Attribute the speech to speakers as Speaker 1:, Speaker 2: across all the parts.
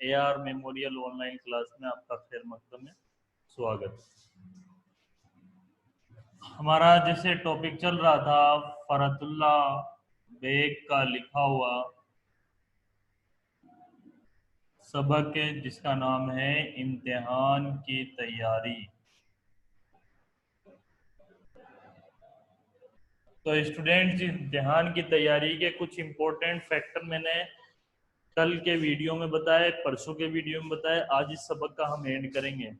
Speaker 1: AR memorial online class में आपका खैर मकदम है, स्वागत। हमारा जैसे टॉपिक चल रहा था फरहतुल्ला बेग का लिखा हुआ सबक है जिसका नाम है इम्तिहान की तैयारी। तो स्टूडेंट्स, इम्तिहान की तैयारी के कुछ इम्पोर्टेंट फैक्टर मैंने कल के वीडियो में बताए, परसों के वीडियो में बताए, आज इस सबक का हम एंड करेंगे।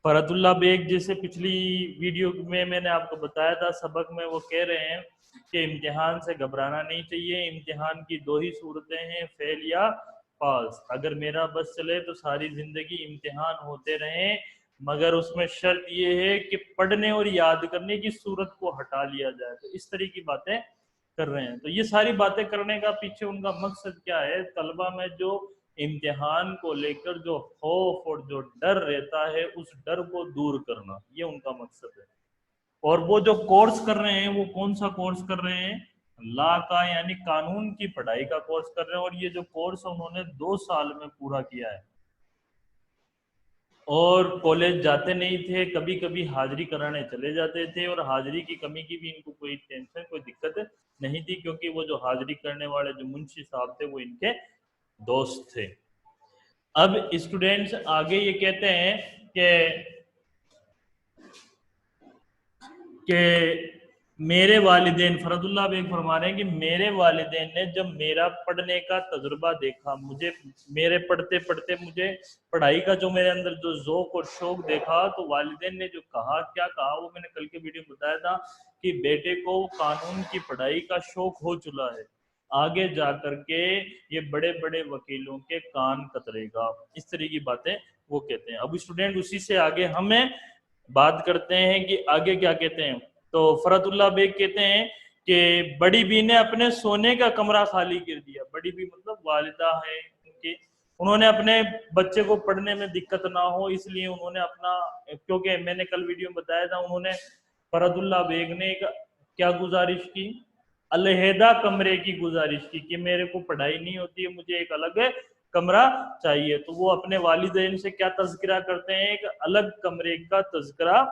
Speaker 1: फरहतुल्ला बेग जैसे पिछली वीडियो में मैंने आपको बताया था सबक में, वो कह रहे हैं कि इम्तिहान से घबराना नहीं चाहिए। इम्तिहान की दो ही सूरतें हैं, फेल या पास। अगर मेरा बस चले तो सारी जिंदगी इम्तिहान होते रहें, मगर उसमें शर्त ये है कि पढ़ने और याद करने की सूरत को हटा लिया जाए। तो इस तरह की बातें कर रहे हैं। तो ये सारी बातें करने का पीछे उनका मकसद क्या है? तलबा में जो इम्तिहान को लेकर जो खौफ और जो डर रहता है, उस डर को दूर करना, ये उनका मकसद है। और वो जो कोर्स कर रहे हैं, वो कौन सा कोर्स कर रहे हैं? लॉ का, यानी कानून की पढ़ाई का कोर्स कर रहे हैं। और ये जो कोर्स उन्होंने 2 साल में पूरा किया है। और कॉलेज जाते नहीं थे, कभी कभी हाजिरी कराने चले जाते थे, और हाजिरी की कमी की भी इनको कोई टेंशन, कोई दिक्कत नहीं थी, क्योंकि वो जो हाजिरी करने वाले जो मुंशी साहब थे वो इनके दोस्त थे। अब स्टूडेंट्स आगे ये कहते हैं कि मेरे वालिदैन, फरहतुल्ला बेग फरमा रहे हैं कि मेरे वालिदैन ने जब मेरा पढ़ने का तजुर्बा देखा, मुझे मेरे पढ़ते पढ़ते मुझे पढ़ाई का जो मेरे अंदर जो ज़ौक़ और शौक देखा, तो वालिदैन ने जो कहा, क्या कहा, वो मैंने कल के वीडियो में बताया था कि बेटे को कानून की पढ़ाई का शौक हो चुका है, आगे जा करके ये बड़े बड़े वकीलों के कान कतरेगा। इस तरह की बातें वो कहते हैं। अब स्टूडेंट उसी से आगे हमें बात करते हैं कि आगे क्या कहते हैं। तो फरहतुल्ला बेग कहते हैं कि बड़ी बी ने अपने सोने का कमरा खाली कर दिया। बड़ी बी मतलब वालिदा है उनकी। उन्होंने अपने बच्चे को पढ़ने में दिक्कत ना हो, इसलिए उन्होंने अपना, क्योंकि मैंने कल वीडियो में बताया था, उन्होंने फरहतुल्ला बेग ने एक क्या गुजारिश की? अलहदा कमरे की गुजारिश की कि मेरे को पढ़ाई नहीं होती है, मुझे एक अलग कमरा चाहिए। तो वो अपने वालिदैन से क्या तज़किरा करते हैं? एक अलग कमरे का तज़किरा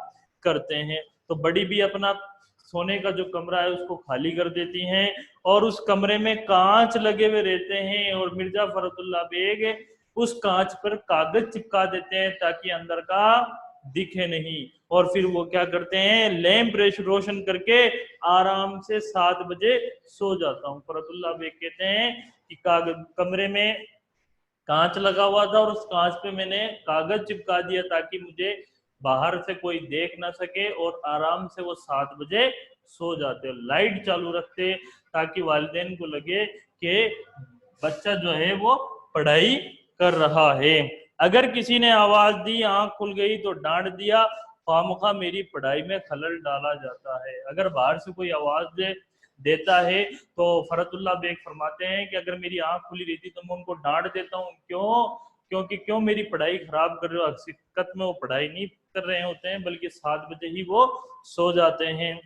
Speaker 1: करते हैं। तो बड़ी भी अपना सोने का जो कमरा है उसको खाली कर देती हैं, और उस कमरे में कांच लगे हुए रहते हैं, और मिर्जा फरहतुल्ला बेग उस कांच पर कागज चिपका देते हैं ताकि अंदर का दिखे नहीं। और फिर वो क्या करते हैं? लैंप रोशन करके आराम से 7 बजे सो जाता हूँ। फरहतुल्ला बेग कहते हैं कि कमरे में कांच लगा हुआ था, और उस कांच पे मैंने कागज चिपका दिया ताकि मुझे बाहर से कोई देख ना सके, और आराम से वो 7 बजे सो जाते। लाइट चालू रखते ताकि वालिदैन को लगे कि बच्चा जो है वो पढ़ाई कर रहा है। अगर किसी ने आवाज दी, आंख खुल गई तो डांट दिया, खामखा मेरी पढ़ाई में खलल डाला जाता है। अगर बाहर से कोई आवाज देता है तो फरहतुल्ला बेग फरमाते हैं कि अगर मेरी आंख खुली रहती तो मैं उनको डांट देता हूँ। क्यों? क्योंकि क्यों मेरी पढ़ाई खराब कर रहे हो? हकीकत में वो पढ़ाई नहीं कर रहे होते हैं, बल्कि 7 बजे ही वो सो जाते हैं।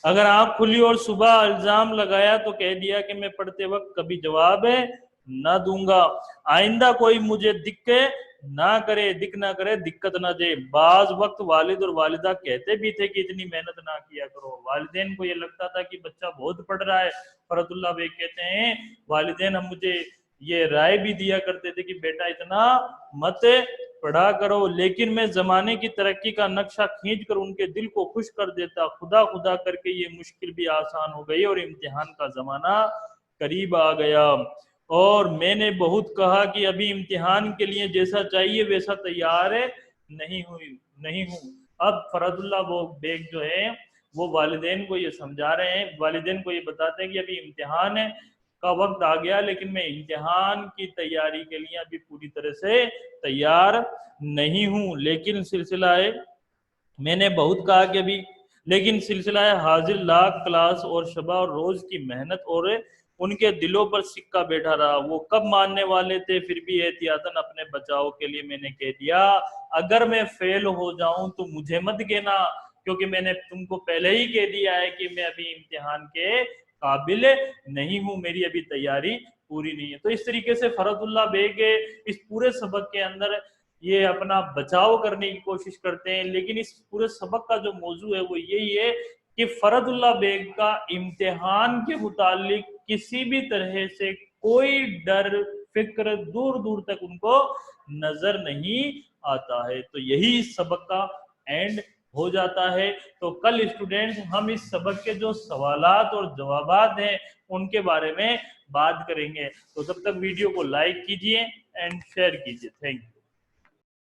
Speaker 1: अगर आंख खुली और सुबह इल्जाम लगाया तो कह दिया कि मैं पढ़ते वक्त कभी जवाब ना दूंगा। आइंदा कोई मुझे दिक्के ना करे, दिक्कत ना दे। बाज वक्त वालिद और वालिदा कहते भी थे कि इतनी मेहनत ना किया करो। वालिदैन को ये लगता था कि बच्चा बहुत पढ़ रहा है। फरहतुल्ला बेग कहते हैं वालिदैन हम मुझे ये राय भी दिया करते थे कि बेटा इतना मत पढ़ा करो, लेकिन मैं जमाने की तरक्की का नक्शा खींच कर उनके दिल को खुश कर देता। खुदा खुदा करके ये मुश्किल भी आसान हो गई और इम्तिहान का जमाना करीब आ गया। और मैंने बहुत कहा कि अभी इम्तिहान के लिए जैसा चाहिए वैसा तैयार नहीं हूँ। अब फरहतुल्ला बेग जो है वो वालिदैन को ये समझा रहे हैं, वालिदैन को ये बताते हैं कि अभी इम्तिहान का वक्त आ गया, लेकिन मैं इम्तिहान की तैयारी के लिए अभी पूरी तरह से तैयार नहीं हूँ। लेकिन सिलसिला है, मैंने बहुत कहा कि अभी, लेकिन सिलसिला है हाजिर लाख क्लास और शबा और रोज की मेहनत और उनके दिलों पर सिक्का बैठा रहा। वो कब मानने वाले थे, फिर भी एहतियातन अपने बचाव के लिए मैंने कह दिया अगर मैं फेल हो जाऊं तो मुझे मत कहना, क्योंकि मैंने तुमको पहले ही कह दिया है कि मैं अभी इम्तिहान के काबिल नहीं हूं, मेरी अभी तैयारी पूरी नहीं है। तो इस तरीके से फरहतुल्लाह बेग इस पूरे सबक के अंदर ये अपना बचाव करने की कोशिश करते हैं, लेकिन इस पूरे सबक का जो मौजू है वो यही है कि फरहतुल्लाह बेग का इम्तिहान के मुतालिक किसी भी तरह से कोई डर फिक्र दूर दूर तक उनको नजर नहीं आता है। तो यही इस सबक का एंड हो जाता है। तो कल स्टूडेंट्स हम इस सबक के जो सवालात और जवाबात हैं उनके बारे में बात करेंगे। तो तब तक वीडियो को लाइक कीजिए एंड शेयर कीजिए। Thank you.